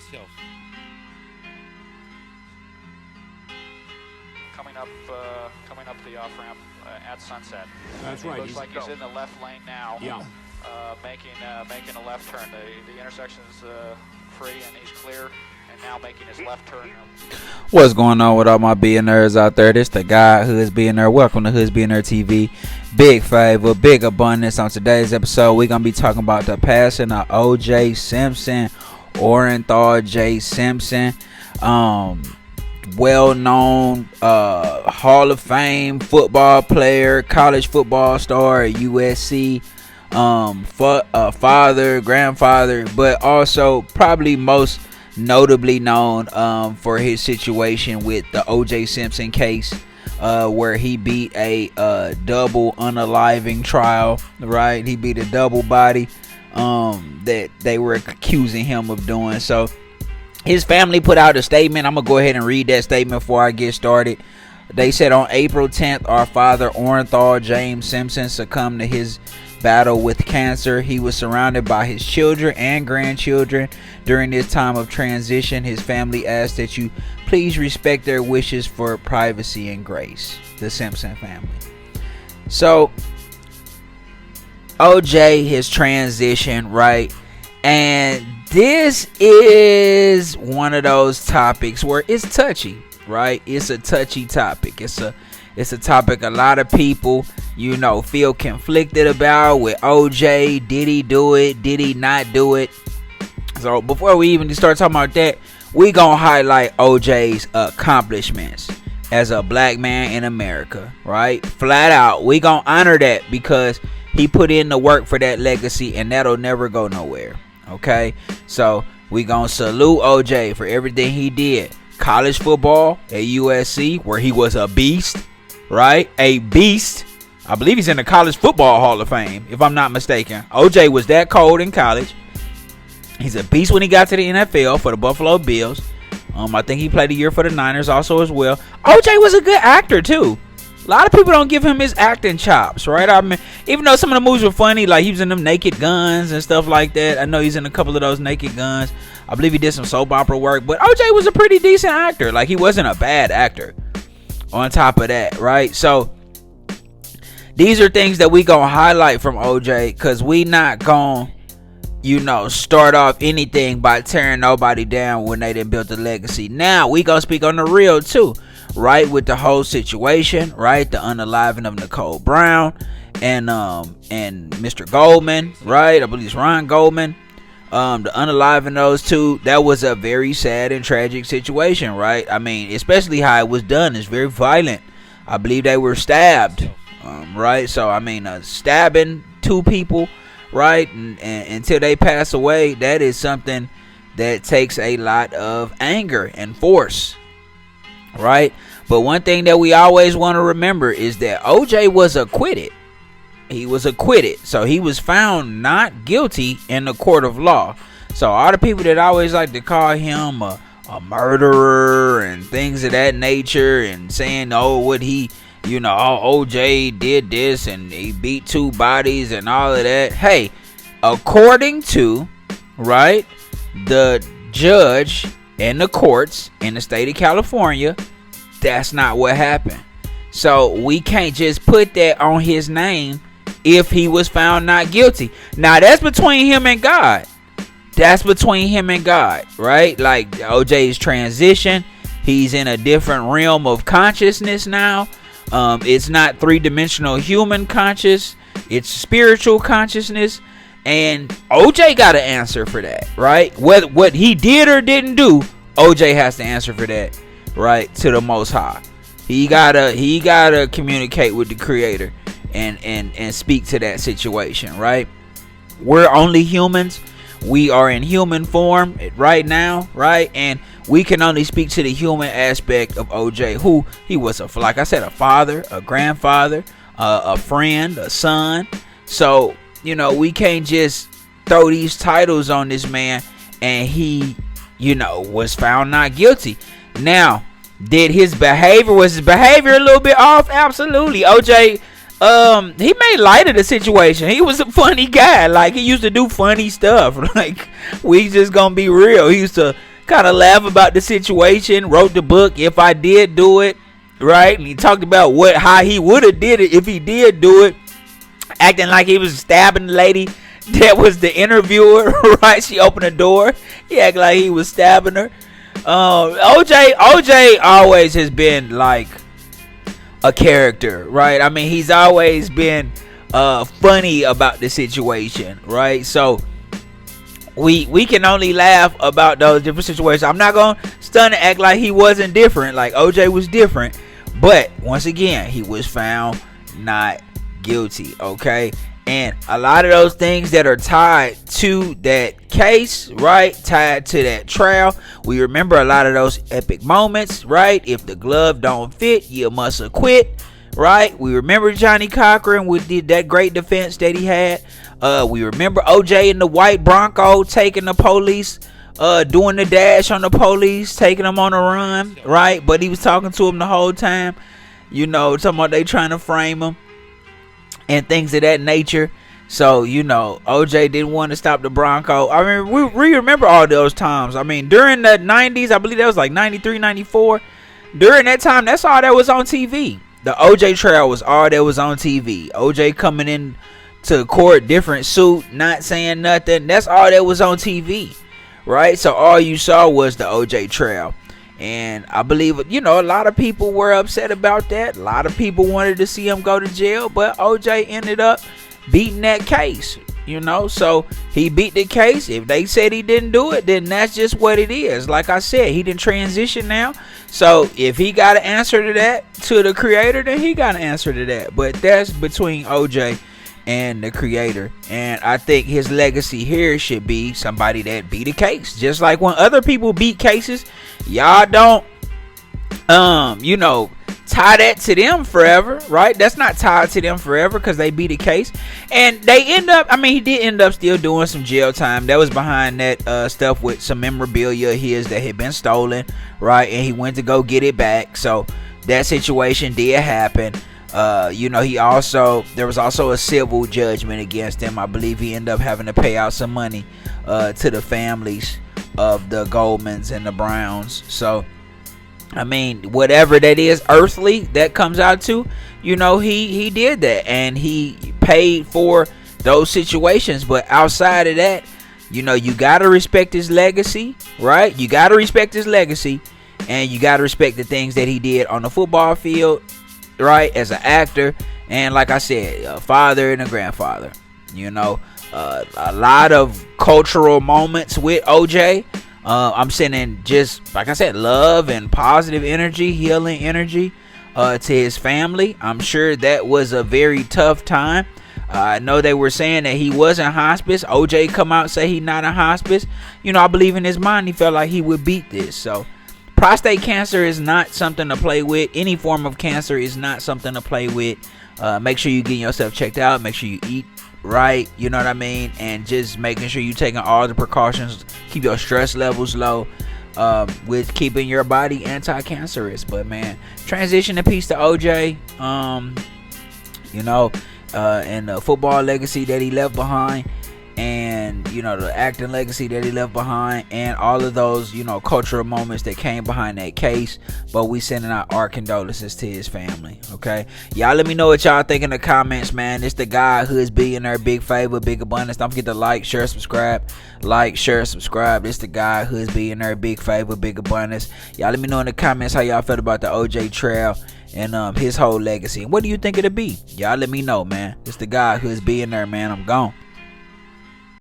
yourself. Coming up the off ramp at Sunset. That's It right. looks like he's in the left lane now. Yeah. Making a left turn. The intersection's free and he's clear. And now making his left turn. What's going on with all my billionaires out there? This the guy Hoods Billionaire. Welcome to Hoods Billionaire TV. Big favor, big abundance. On today's episode, we're gonna be talking about the passing of O.J. Simpson, Orenthal J. Simpson, well-known Hall of Fame football player, college football star at USC, father, grandfather, but also probably most notably known for his situation with the O.J. Simpson case, where he beat a double unaliving trial, right? He beat a double body that they were accusing him of doing. So his family put out a statement. I'm going to go ahead and read that statement before I get started. They said, on April 10th, our father, Orenthal James Simpson, succumbed to his battle with cancer. He was surrounded by his children and grandchildren during this time of transition. His family asked that you please respect their wishes for privacy and grace. The Simpson family. So, OJ, his transition, right? And this is one of those topics where it's touchy, right? It's a touchy topic. It's a topic a lot of people, feel conflicted about with OJ. Did he do it? Did he not do it? So before we even start talking about that, we gonna highlight OJ's accomplishments as a black man in America, right? Flat out, we gonna honor that because he put in the work for that legacy, and that'll never go nowhere. Okay, so we gonna salute OJ for everything he did. College football at USC, where he was a beast, right? A beast. I believe he's in the College Football Hall of Fame, if I'm not mistaken. OJ was that cold in college. He's a beast when he got to the NFL for the Buffalo Bills. I think he played a year for the Niners also as well. OJ was a good actor too. A lot of people don't give him his acting chops, right? I mean, even though some of the movies were funny, like he was in them Naked Guns and stuff like that. I know he's in a couple of those Naked Guns. I believe he did some soap opera work, but OJ was a pretty decent actor. Like, he wasn't a bad actor on top of that, right? So these are things that we gonna highlight from OJ, because we not gonna start off anything by tearing nobody down when they didn't build a legacy. Now we gonna speak on the real too, right? With the whole situation, right? The unaliving of Nicole Brown and Mr. Goldman, right? I believe it's Ron Goldman. The unaliving those two, that was a very sad and tragic situation, right? I mean, especially how it was done. It's very violent. I believe they were stabbed, right? So I mean, stabbing two people, right, and until they pass away, that is something that takes a lot of anger and force, right? But one thing that we always want to remember is that OJ was acquitted. He was acquitted, so he was found not guilty in the court of law. So all the people that always like to call him a murderer and things of that nature, and saying, oh, what he, OJ did this and he beat two bodies and all of that. Hey, according to, right, the judge and the courts in the state of California, that's not what happened. So we can't just put that on his name if he was found not guilty. Now that's between him and God. That's between him and God, right? Like OJ's transition, he's in a different realm of consciousness now. It's not three-dimensional human conscious, it's spiritual consciousness, and OJ got to answer for that, right? What he did or didn't do, OJ has to answer for that, right? To the Most High. He gotta communicate with the Creator and speak to that situation, right? We're only humans. We are in human form right now, right? And we can only speak to the human aspect of OJ, who he was, like I said, a father, a grandfather, a friend, a son. So, we can't just throw these titles on this man and he, was found not guilty. Now, was his behavior a little bit off? Absolutely. OJ, he made light of the situation. He was a funny guy. Like, he used to do funny stuff. Like, we just gonna be real. He used to laugh about the situation. Wrote the book If I Did Do It, right? And he talked about how he would have did it if he did do it, acting like he was stabbing the lady that was the interviewer, right? She opened the door. He acted like he was stabbing her. OJ always has been like a character, right? I mean, he's always been funny about the situation, right? So we can only laugh about those different situations. I'm not gonna stun and act like he wasn't different. Like OJ was different, but once again, he was found not guilty. Okay. And a lot of those things that are tied to that case, right, tied to that trial, we remember a lot of those epic moments, right? If the glove don't fit, you must acquit, right? We remember Johnny Cochran with that great defense that he had. We remember OJ in the white Bronco taking the police, doing the dash on the police, taking them on a run, right? But he was talking to them the whole time, you know, talking about they trying to frame him and things of that nature. So, you know, OJ didn't want to stop the Bronco. I mean, we remember all those times. I mean, during the 90s, I believe that was like 93, 94. During that time, that's all that was on TV. The OJ trial was all that was on TV. OJ coming in to court, different suit, not saying nothing. That's all that was on TV, right? So all you saw was the OJ trial. And I believe, you know, a lot of people were upset about that. A lot of people wanted to see him go to jail, but OJ ended up beating that case, you know. So he beat the case. If they said he didn't do it, then that's just what it is. Like I said, he didn't transition now. So if he got an answer to that, to the creator, then he got an answer to that. But that's between OJ and the creator. And I think his legacy here should be somebody that beat a case. Just like when other people beat cases, y'all don't you know, tie that to them forever, right? That's not tied to them forever because they beat a case. And they end up, I mean, he did end up still doing some jail time. That was behind that stuff with some memorabilia of his that had been stolen, right? And he went to go get it back. So that situation did happen. You know, there was also a civil judgment against him. I believe he ended up having to pay out some money to the families of the Goldmans and the Browns. So I mean, whatever that is earthly that comes out to, you know, he did that and he paid for those situations. But outside of that, you know, you gotta respect his legacy, right? You gotta respect his legacy, and you gotta respect the things that he did on the football field, right, as an actor, and like I said, a father and a grandfather. You know, a lot of cultural moments with OJ. I'm sending, just like I said, love and positive energy, healing energy to his family. I'm sure that was a very tough time. I know they were saying that he was in hospice. OJ come out and say he's not in hospice. You know, I believe in his mind he felt like he would beat this. So prostate cancer is not something to play with. Any form of cancer is not something to play with. Make sure you get yourself checked out. Make sure you eat right, you know what I mean, and just making sure you're taking all the precautions. Keep your stress levels low, with keeping your body anti-cancerous. But man, transition in peace to OJ. You know, and the football legacy that he left behind, and you know, the acting legacy that he left behind, and all of those, you know, cultural moments that came behind that case. But we sending out our condolences to his family. Okay, y'all let me know what y'all think in the comments, man. It's the guy who is billionaire, big favor, big abundance. Don't forget to like, share, subscribe. Like, share, subscribe. It's the guy who is billionaire, big favor, big abundance. Y'all let me know in the comments how y'all felt about the OJ trial and his whole legacy. And what do you think it'll be? Y'all let me know, man. It's the guy who is billionaire, man. I'm gone.